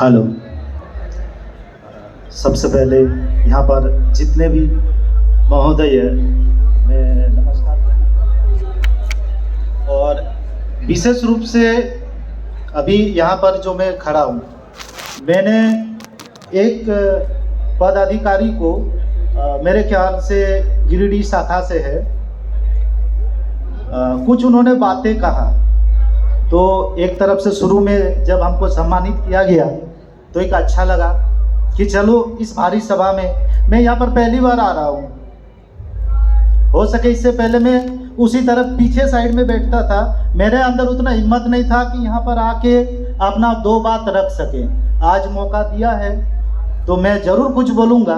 Hello. सबसे पहले यहाँ पर जितने भी महोदय हैं मैं नमस्कार करता हूँ। और विशेष रूप से अभी यहाँ पर जो मैं खड़ा हूँ, मैंने एक पदाधिकारी को मेरे ख्याल से गिरिडीह शाखा से है, कुछ उन्होंने बातें कहा। तो एक तरफ से शुरू में जब हमको सम्मानित किया गया तो एक अच्छा लगा कि चलो इस भारी सभा में मैं यहाँ पर पहली बार आ रहा हूँ। हो सके इससे पहले मैं उसी तरफ पीछे साइड में बैठता था, मेरे अंदर उतना हिम्मत नहीं था कि यहाँ पर आके अपना दो बात रख सके। आज मौका दिया है तो मैं ज़रूर कुछ बोलूँगा।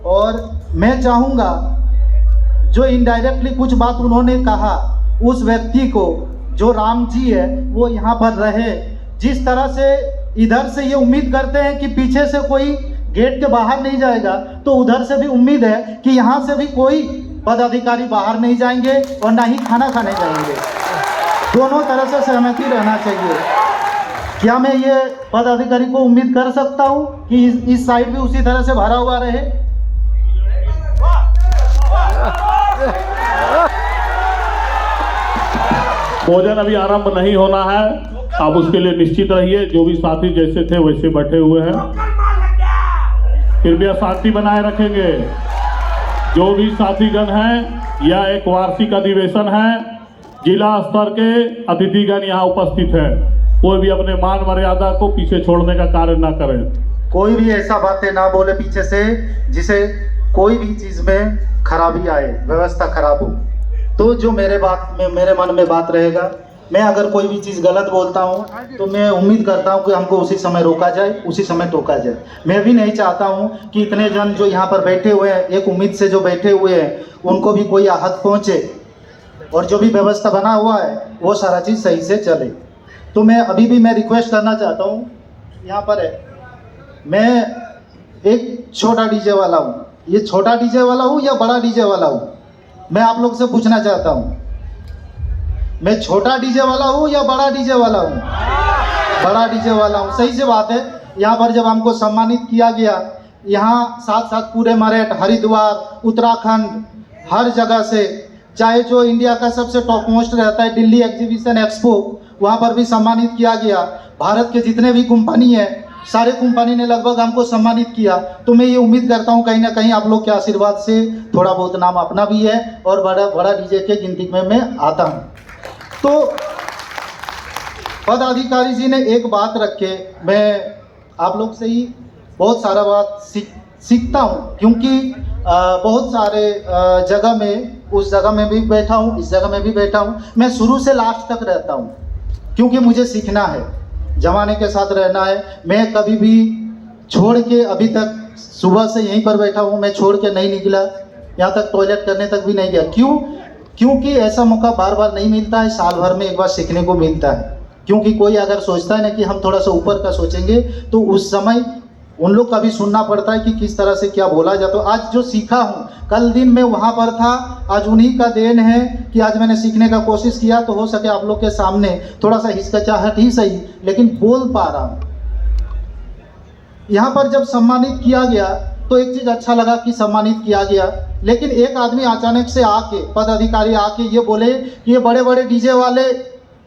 और मैं चाहूँगा जो इनडायरेक्टली कुछ बात उन्होंने कहा, उस व्यक्ति को जो राम जी है वो यहाँ पर रहे। जिस तरह से इधर से ये उम्मीद करते हैं कि पीछे से कोई गेट के बाहर नहीं जाएगा, तो उधर से भी उम्मीद है कि यहाँ से भी कोई पदाधिकारी बाहर नहीं जाएंगे और ना ही खाना खाने जाएंगे। दोनों तरह से सहमति रहना चाहिए। क्या मैं ये पदाधिकारी को उम्मीद कर सकता हूँ कि इस साइड भी उसी तरह से भरा हुआ रहे? भोजन अभी आरंभ नहीं होना है, आप उसके लिए निश्चित रहिए। जो भी साथी जैसे थे वैसे बैठे हुए हैं, कृपया शांति बनाए रखेंगे। जो भी साथीगण हैं, यह एक वार्षिक अधिवेशन है, जिला स्तर के अतिथिगण यहाँ उपस्थित हैं। कोई भी अपने मान मर्यादा को पीछे छोड़ने का कार्य ना करें। कोई भी ऐसा बातें ना बोले पीछे से जिसे कोई भी चीज़ में खराबी आए, व्यवस्था खराब हो। तो जो मेरे मन में बात रहेगा, मैं अगर कोई भी चीज़ गलत बोलता हूँ तो मैं उम्मीद करता हूँ कि हमको उसी समय रोका जाए, उसी समय टोका जाए। मैं भी नहीं चाहता हूँ कि इतने जन जो यहाँ पर बैठे हुए हैं, एक उम्मीद से जो बैठे हुए हैं, उनको भी कोई आहत पहुँचे। और जो भी व्यवस्था बना हुआ है वो सारा चीज़ सही से चले। तो मैं अभी भी मैं रिक्वेस्ट करना चाहता हूँ, यहाँ पर है, मैं एक छोटा डीजे वाला हूँ। ये छोटा डीजे वाला हूँ या बड़ा डीजे वाला हूँ? मैं आप लोग से पूछना चाहता हूँ, मैं छोटा डीजे वाला हूँ या बड़ा डीजे वाला हूँ? बड़ा डीजे वाला हूँ। सही से बात है। यहाँ पर जब हमको सम्मानित किया गया, यहाँ साथ साथ पूरे मेरठ, हरिद्वार, उत्तराखंड, हर जगह से, चाहे जो इंडिया का सबसे टॉप मोस्ट रहता है दिल्ली एग्जीबिशन एक्सपो, वहाँ पर भी सम्मानित किया गया। भारत के जितने भी कंपनी है, सारे कंपनी ने लगभग हमको सम्मानित किया। तो मैं ये उम्मीद करता हूँ कहीं ना कहीं आप लोग के आशीर्वाद से थोड़ा बहुत नाम अपना भी है और बड़ा डीजे के गिनती में मैं आता हूँ। तो पदाधिकारी जी ने एक बात रखे, मैं आप लोग से ही बहुत सारा बात सीखता हूँ, क्योंकि बहुत सारे जगह में, उस जगह में भी बैठा हूँ, इस जगह में भी बैठा हूँ। मैं शुरू से लास्ट तक रहता हूँ क्योंकि मुझे सीखना है, ज़माने के साथ रहना है। मैं कभी भी छोड़ के, अभी तक सुबह से यहीं पर बैठा हूँ, मैं छोड़ के नहीं निकला, यहाँ तक टॉयलेट करने तक भी नहीं गया। क्यों? क्योंकि ऐसा मौका बार बार नहीं मिलता है, साल भर में एक बार सीखने को मिलता है। क्योंकि कोई अगर सोचता है ना कि हम थोड़ा सा ऊपर का सोचेंगे, तो उस समय उन लोग का भी सुनना पड़ता है कि किस तरह से क्या बोला जाता है। आज जो सीखा हूँ, कल दिन मैं वहाँ पर था, आज उन्हीं का देन है कि आज मैंने सीखने का कोशिश किया। तो हो सके आप लोग के सामने थोड़ा सा हिचकिचाहट ही सही, लेकिन बोल पा रहा हूँ। यहाँ पर जब सम्मानित किया गया तो एक चीज़ अच्छा लगा कि सम्मानित किया गया, लेकिन एक आदमी अचानक से आके, पदाधिकारी आके ये बोले कि ये बड़े बड़े डीजे वाले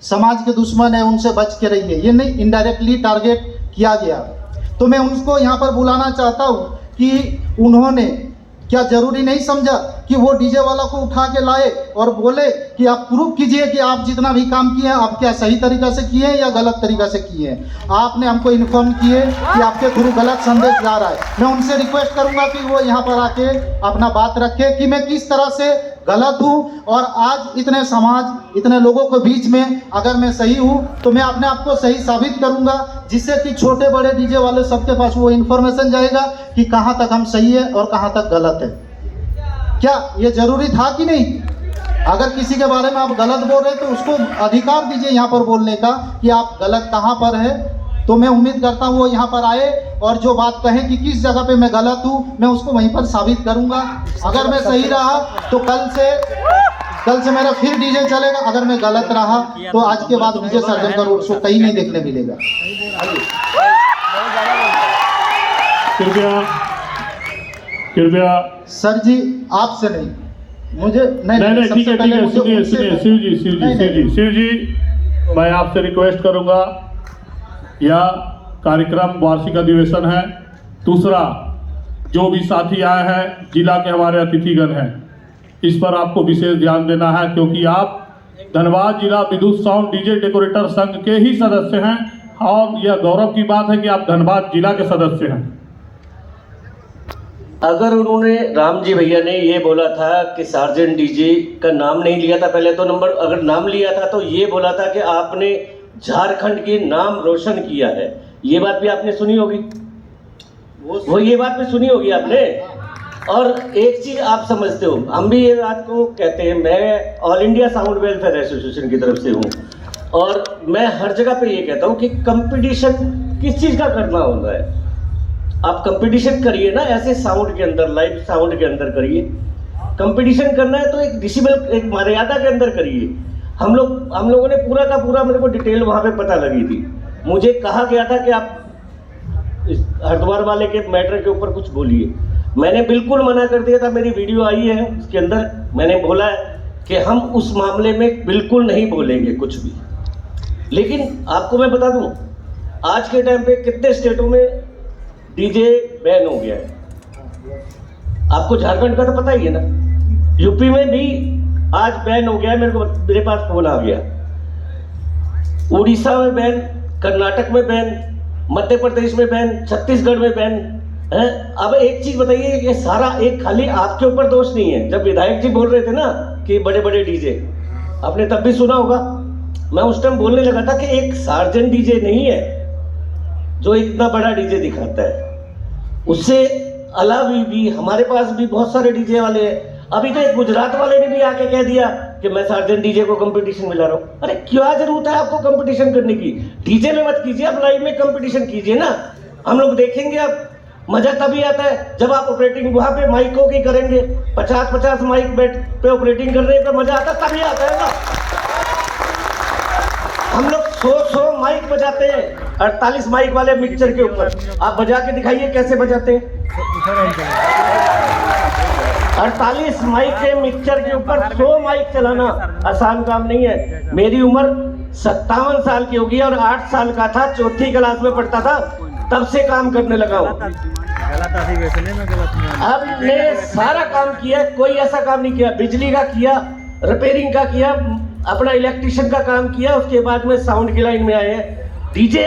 समाज के दुश्मन है, उनसे बच के रहिए। ये नहीं, इनडायरेक्टली टारगेट किया गया। तो मैं उनको यहाँ पर बुलाना चाहता हूँ कि उन्होंने क्या ज़रूरी नहीं समझा कि वो डीजे वाला को उठा के लाए और बोले कि आप प्रूफ कीजिए कि आप जितना भी काम किए हैं, आप क्या सही तरीक़ा से किए हैं या गलत तरीक़ा से किए हैं। आपने हमको इन्फॉर्म किए कि आपके थ्रू गलत संदेश जा रहा है। मैं उनसे रिक्वेस्ट करूंगा कि वो यहाँ पर आके अपना बात रखे कि मैं किस तरह से गलत हूँ, और आज इतने समाज, इतने लोगों के बीच में अगर मैं सही हूँ तो मैं अपने आप को सही साबित करूँगा, जिससे कि छोटे बड़े डीजे वाले सबके पास वो इन्फॉर्मेशन जाएगा कि कहाँ तक हम सही है और कहाँ तक गलत है। क्या ये ज़रूरी था कि नहीं? अगर किसी के बारे में आप गलत बोल रहे हैं तो उसको अधिकार दीजिए यहाँ पर बोलने का कि आप गलत कहाँ पर है। तो मैं उम्मीद करता हूँ वो यहाँ पर आए और जो बात कहें कि किस जगह पे मैं गलत हूँ, मैं उसको वहीं पर साबित करूँगा। अगर मैं सही रहा तो कल से मेरा फिर डीजे चलेगा। अगर मैं गलत रहा तो आज के बाद डीजे सर्जन का रोड शो कहीं नहीं देखने मिलेगा। कृपया सर जी आपसे नहीं, मुझे नहीं ठीक सबसे है पहले मुझे सुनिए उनसे- सुनिए शिव जी मैं आपसे रिक्वेस्ट करूंगा, यह कार्यक्रम वार्षिक अधिवेशन है। दूसरा, जो भी साथी आए हैं जिला के हमारे अतिथिगण हैं, इस पर आपको विशेष ध्यान देना है, क्योंकि आप धनबाद जिला विद्युत साउंड डीजे डेकोरेटर संघ के ही सदस्य हैं और यह गौरव की बात है कि आप धनबाद जिला के सदस्य हैं। अगर उन्होंने राम जी भैया ने ये बोला था कि सार्जेंट डीजे का नाम नहीं लिया था पहले, तो नंबर अगर नाम लिया था तो ये बोला था कि आपने झारखंड के नाम रोशन किया है, ये बात भी आपने सुनी होगी, वो ये बात भी सुनी होगी आपने। और एक चीज आप समझते हो, हम भी ये बात को कहते हैं, मैं all India sound welfare association की तरफ से हूँ और मैं हर जगह पे ये कहता हूँ कि कंपटीशन किस चीज़ का करना होता है। आप कंपटीशन करिए ना, ऐसे साउंड के अंदर, लाइव साउंड के अंदर करिए। कंपटीशन करना है तो एक डिसिबल, एक मर्यादा के अंदर करिए। हम लोगों ने पूरा का पूरा, मेरे को डिटेल वहाँ पे पता लगी थी। मुझे कहा गया था कि आप इस हरिद्वार वाले के मैटर के ऊपर कुछ बोलिए, मैंने बिल्कुल मना कर दिया था। मेरी वीडियो आई है, उसके अंदर मैंने बोला है कि हम उस मामले में बिल्कुल नहीं बोलेंगे कुछ भी। लेकिन आपको मैं बता दूं, आज के टाइम पे कितने स्टेटों में डीजे बैन हो गया है। आपको झारखंड का तो पता ही है ना, यूपी में भी आज बैन हो गया है, मेरे पास फोन आ गया। उड़ीसा में बैन, कर्नाटक में बैन, मध्य प्रदेश में बैन, छत्तीसगढ़ में बैन है। अब एक चीज बताइए, ये सारा एक खाली आपके ऊपर दोष नहीं है। जब विधायक जी बोल रहे थे ना कि बड़े बड़े डीजे, आपने तब भी सुना होगा, मैं उस टाइम बोलने लगा था कि एक सार्जेंट डीजे नहीं है जो इतना बड़ा डीजे दिखाता है, उससे अलावा भी हमारे पास भी बहुत सारे डीजे वाले हैं। अभी तो एक गुजरात वाले ने भी आके कह दिया कि मैं सार्जेंट डीजे को कंपटीशन में ला रहा हूँ। अरे क्या जरूरत है आपको कंपटीशन करने की? डीजे में मत कीजिए, आप लाइव में कंपटीशन कीजिए ना, हम लोग देखेंगे। आप मजा तभी आता है जब आप ऑपरेटिंग वहां पे माइकों की करेंगे, 50-50 माइक बेड पे ऑपरेटिंग करने पे मजा आता है, तभी आता है ना। हम लोग 100 माइक बजाते हैं, 48 माइक वाले मिक्सचर के ऊपर, आप बजा के दिखाइए कैसे बजाते हैं। 48 माइक के मिक्सचर के ऊपर 100 माइक चलाना आसान काम नहीं है। मेरी उम्र 57 साल की होगी और 8 साल का था, 4थी क्लास में पढ़ता था, तब से काम करने लगा हूँ। हमने सारा काम किया, कोई ऐसा काम नहीं किया। बिजली का किया, रिपेयरिंग का किया, अपना इलेक्ट्रिशियन का काम किया, उसके बाद में साउंड की लाइन में आए हैं। डीजे,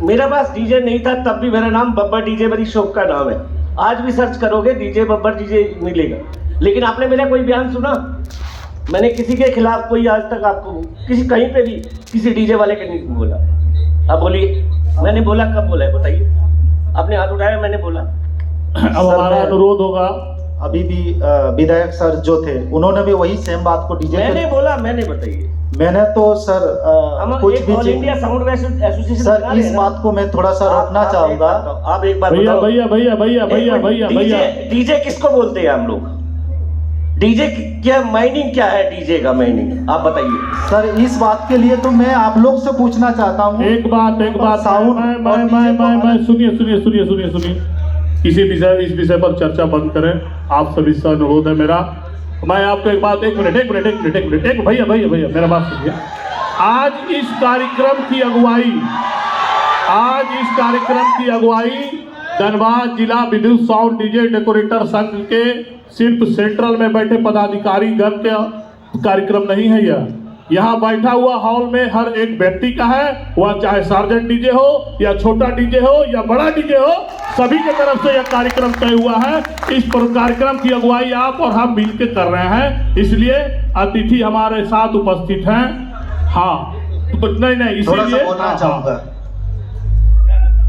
मेरे पास डीजे नहीं था तब भी मेरा नाम बब्बर डीजे मेरी शॉप का नाम है। आज भी सर्च करोगे डीजे बब्बर डीजे मिलेगा। लेकिन आपने मेरा कोई बयान सुना? मैंने किसी के खिलाफ कोई आज तक आपको किसी कहीं पे भी किसी डीजे वाले के नहीं बोला। आप बोलिए, मैंने बोला? कब बोला है बताइए? आपने हाथ उठाया, मैंने बोला। अब हमारा अनुरोध होगा, अभी भी विधायक सर जो थे उन्होंने भी वही सेम बात को डीजे मैंने बोला, मैंने बताइए। मैंने तो सर हम कुछ एक भी all India sound association sir इस बात को मैं थोड़ा सा रोकना चाहूंगा। आप एक बार भैया भैया भैया भैया भैया भैया भैया डीजे किसको बोलते हैं हम लोग? डीजे क्या माइनिंग, क्या है डीजे का माइनिंग, आप बताइए सर। इस बात के लिए तो मैं आप लोग से पूछना चाहता हूँ। एक बात साउंड मैं सुनिए इसी विषय पर चर्चा बंद करें। आप सभी से अनुरोध है मेरा। मैं आपको एक बात, एक मिनट भैया मेरा बात सुनिए। आज इस कार्यक्रम की अगुवाई धनबाद जिला विद्युत साउंड डीजे डेकोरेटर संघ के सिर्फ सेंट्रल में बैठे पदाधिकारी गण का कार्यक्रम नहीं है। यह यहाँ बैठा हुआ हॉल में हर एक व्यक्ति का है, वह चाहे सार्जेंट डीजे हो या छोटा डीजे हो या बड़ा डीजे हो, सभी के तरफ से यह कार्यक्रम तय हुआ है। इस पर कार्यक्रम की अगुवाई आप और हम मिलकर कर रहे हैं, इसलिए अतिथि हमारे साथ उपस्थित हैं। हाँ नहीं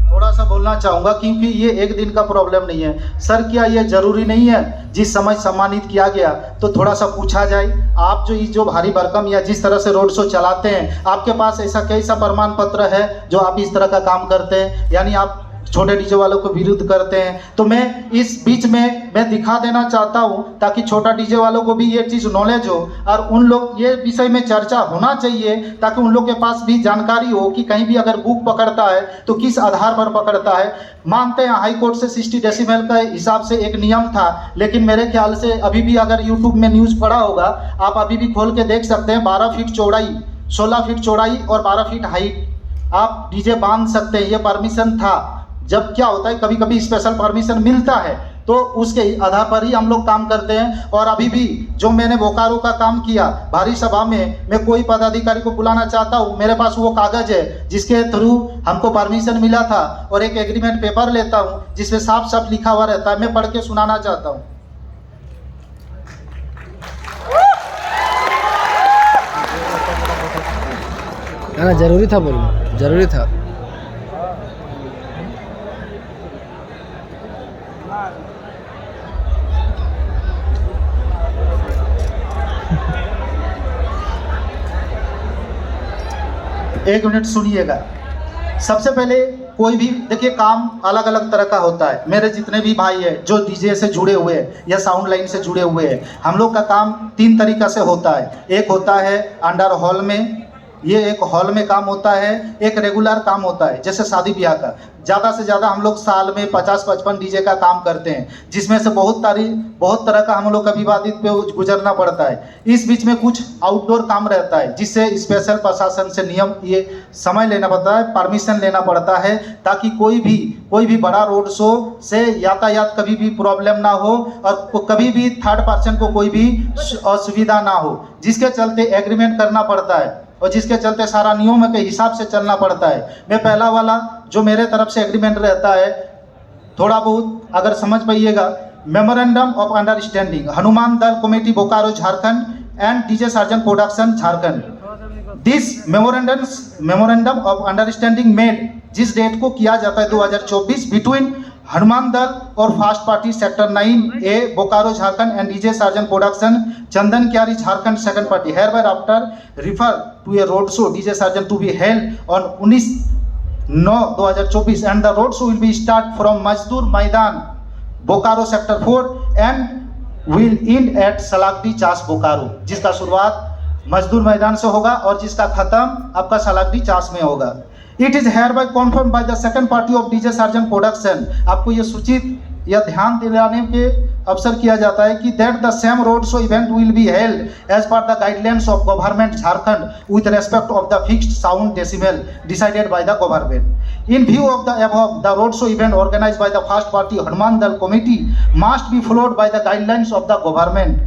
थोड़ा सा बोलना चाहूंगा क्योंकि ये एक दिन का प्रॉब्लम नहीं है सर। क्या ये जरूरी नहीं है जिस समय सम्मानित किया गया तो थोड़ा सा पूछा जाए? आप जो भारी भरकम या जिस तरह से रोड शो चलाते हैं, आपके पास ऐसा कैसा प्रमाण पत्र है जो आप इस तरह का काम करते हैं? यानी आप छोटे डीजे वालों को विरुद्ध करते हैं। तो मैं इस बीच में मैं दिखा देना चाहता हूँ ताकि छोटा डीजे वालों को भी ये चीज़ नॉलेज हो और उन लोग ये विषय में चर्चा होना चाहिए ताकि उन लोग के पास भी जानकारी हो कि कहीं भी अगर बुक पकड़ता है तो किस आधार पर पकड़ता है। मानते हैं हाई कोर्ट से 60 डेसिबल का हिसाब से एक नियम था, लेकिन मेरे ख्याल से अभी भी अगर यूट्यूब में न्यूज़ पढ़ा होगा आप अभी भी खोल के देख सकते हैं 12 फीट चौड़ाई, 16 फीट चौड़ाई और 12 फीट हाइट आप डीजे बांध सकते हैं। ये परमिशन था। जब क्या होता है कभी कभी स्पेशल परमिशन मिलता है तो उसके आधार पर ही हम लोग काम करते हैं। और अभी भी जो मैंने बोकारो का काम किया भारी सभा में, मैं कोई पदाधिकारी को बुलाना चाहता हूँ, मेरे पास वो कागज़ है जिसके थ्रू हमको परमिशन मिला था और एक एग्रीमेंट पेपर लेता हूँ जिसमें साफ साफ लिखा हुआ रहता है। मैं पढ़ के सुनाना चाहता हूँ। ना जरूरी था, बोलना जरूरी था। एक मिनट सुनिएगा। सबसे पहले कोई भी देखिए काम अलग अलग तरह का होता है। मेरे जितने भी भाई हैं जो डीजे से जुड़े हुए हैं या साउंड लाइन से जुड़े हुए हैं, हम लोग का काम 3 तरीक़ा से होता है। एक होता है अंडर हॉल में, ये एक हॉल में काम होता है। एक रेगुलर काम होता है जैसे शादी ब्याह का। ज़्यादा से ज़्यादा हम लोग साल में 50-55 डीजे का काम करते हैं, जिसमें से बहुत तरह का हम लोग का विवादित पे गुजरना पड़ता है। इस बीच में कुछ आउटडोर काम रहता है जिससे स्पेशल प्रशासन से नियम ये समय लेना पड़ता है, परमिशन लेना पड़ता है ताकि कोई भी बड़ा रोड शो से यातायात कभी भी प्रॉब्लम ना हो और कभी भी थर्ड पर्सन को कोई भी असुविधा ना हो, जिसके चलते एग्रीमेंट करना पड़ता है और जिसके चलते सारा नियम के हिसाब से चलना पड़ता है। मैं पहला वाला जो मेरे तरफ से एग्रीमेंट रहता है, थोड़ा बहुत अगर समझ पाइएगा, memorandum of understanding Hanuman Dal committee Bokaro Jharkhand and DJ Sarjan production Jharkhand. This memorandum of understanding made, जिस डेट को किया जाता है 2024 बिटवीन हनुमान दल और first party sector 9A Bokaro Jharkhand and DJ Sarjan production Chandan Kyari Jharkhand second party hereby after refer to a road show DJ Sarjan to be held on 19/9/2024 and the road show will be start from Majdoor Maidan Bokaro sector 4 and will end at Salagadi Chas Bokaro, जिसका शुरुआत मजदूर मैदान से होगा और जिसका खत्म आपका सलागडी चास में होगा। It is hereby confirmed by the second party of DJ Sarjan production. आपको ये सूचित या ध्यान दिलाने के अवसर किया जाता है कि that the same road show event will be held as per the guidelines of government Jharkhand with respect of the fixed sound decibel decided by the government. In view of the above, the road show event organized by the first party Hanuman Dal committee must be followed by the guidelines of the government.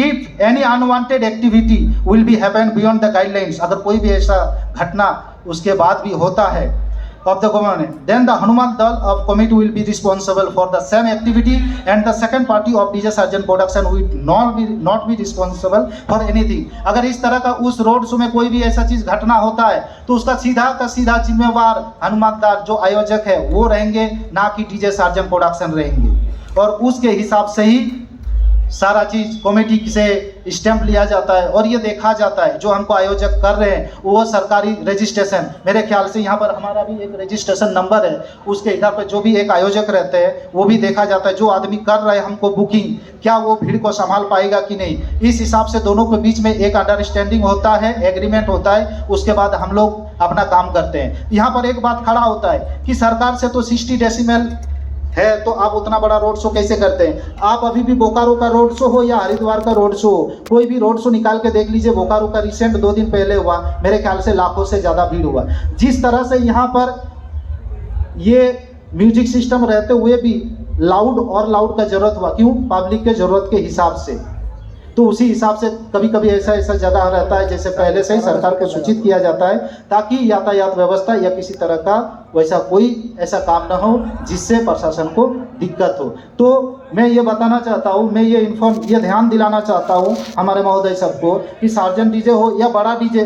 If any unwanted activity will be happen beyond the guidelines, अगर कोई भी ऐसा घटना उसके बाद भी होता है of the government, then the Hanuman Dal of committee will be responsible for the same activity and the second party of DJ Sarjan production will not be responsible for anything। अगर इस तरह का उस रोड शो में कोई भी ऐसा चीज घटना होता है तो उसका सीधा का सीधा जिम्मेवार हनुमान दाल जो आयोजक है वो रहेंगे, ना कि डीजे सार्जन प्रोडक्शन रहेंगे। और उसके हिसाब से ही सारा चीज़ कमेटी से स्टैंप लिया जाता है और ये देखा जाता है जो हमको आयोजक कर रहे हैं वो सरकारी रजिस्ट्रेशन, मेरे ख्याल से यहाँ पर हमारा भी एक रजिस्ट्रेशन नंबर है, उसके इधर पे जो भी एक आयोजक रहते हैं वो भी देखा जाता है। जो आदमी कर रहे हैं हमको बुकिंग, क्या वो भीड़ को संभाल पाएगा कि नहीं, इस हिसाब से दोनों के बीच में एक अंडरस्टैंडिंग होता है, एग्रीमेंट होता है, उसके बाद हम लोग अपना काम करते हैं। यहाँ पर एक बात खड़ा होता है कि सरकार से तो 60 डेसिबल है तो आप उतना बड़ा रोड शो कैसे करते हैं। आप अभी भी बोकारो का रोड शो हो या हरिद्वार का रोड शो हो, कोई भी रोड शो निकाल के देख लीजिए। बोकारो का रिसेंट 2 दिन पहले हुआ, मेरे ख्याल से लाखों से ज़्यादा भीड़ हुआ। जिस तरह से यहाँ पर ये म्यूजिक सिस्टम रहते हुए भी लाउड का जरूरत हुआ, क्यों, पब्लिक के ज़रूरत के हिसाब से। तो उसी हिसाब से कभी कभी ऐसा जगह रहता है जैसे पहले से ही सरकार को सूचित किया जाता है ताकि यातायात व्यवस्था या किसी तरह का वैसा कोई ऐसा काम ना हो जिससे प्रशासन को दिक्कत हो। तो मैं ये बताना चाहता हूँ, मैं ये ध्यान दिलाना चाहता हूँ हमारे महोदय सबको कि सार्जन डीजे हो या बड़ा डीजे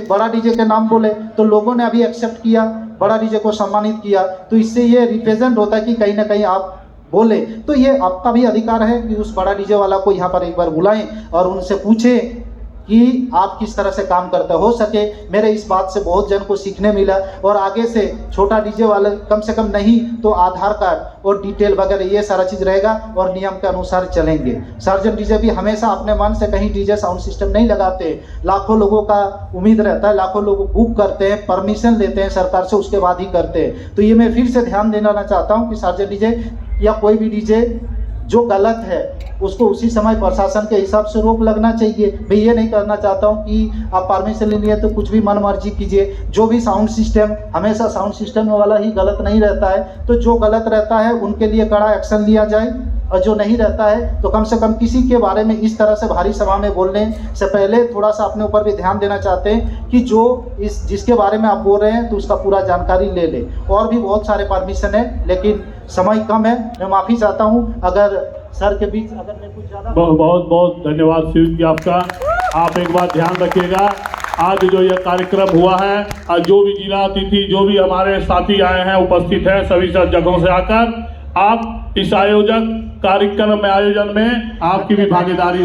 के नाम बोले तो लोगों ने अभी एक्सेप्ट किया, बड़ा डीजे को सम्मानित किया, तो इससे ये रिप्रेजेंट होता है कि कहीं ना कहीं आप बोले तो ये आपका भी अधिकार है कि उस बड़ा डीजे वाला को यहाँ पर एक बार बुलाएं और उनसे पूछें कि आप किस तरह से काम करते हो सके मेरे इस बात से बहुत जन को सीखने मिला। और आगे से छोटा डीजे वाले कम से कम नहीं तो आधार कार्ड और डिटेल वगैरह ये सारा चीज़ रहेगा और नियम के अनुसार चलेंगे। सार्जन डीजे भी हमेशा अपने मन से कहीं डीजे साउंड सिस्टम नहीं लगाते, लाखों लोगों का उम्मीद रहता है, लाखों लोग बुक करते हैं, परमिशन लेते हैं सरकार से, उसके बाद ही करते हैं। तो ये मैं फिर से ध्यान देना चाहता हूँ कि सार्जन डीजे या कोई भी डीजे जो गलत है उसको उसी समय प्रशासन के हिसाब से रोक लगना चाहिए। मैं ये नहीं करना चाहता हूँ कि आप परमिशन ले लिए तो कुछ भी मन मर्जी कीजिए। जो भी साउंड सिस्टम हमेशा साउंड सिस्टम वाला ही गलत नहीं रहता है, तो जो गलत रहता है उनके लिए कड़ा एक्शन लिया जाए और जो नहीं रहता है तो कम से कम किसी के बारे में इस तरह से भारी सभा में बोलने से पहले थोड़ा सा अपने ऊपर भी ध्यान देना चाहते हैं कि जो जिसके बारे में आप बोल रहे हैं तो उसका पूरा जानकारी ले ले। और भी बहुत सारे परमिशन है लेकिन समय कम है, मैं माफ़ी चाहता हूँ अगर सर के बीच अगर मैं कुछ ज़्यादा। बहुत बहुत धन्यवाद शिव जी आपका। आप एक बात ध्यान रखिएगा, आज जो यह कार्यक्रम हुआ है और जो भी जिला अतिथि जो भी हमारे साथी आए हैं उपस्थित हैं सभी जगहों से आकर, आप इस आयोजन में आपकी भी भागीदारी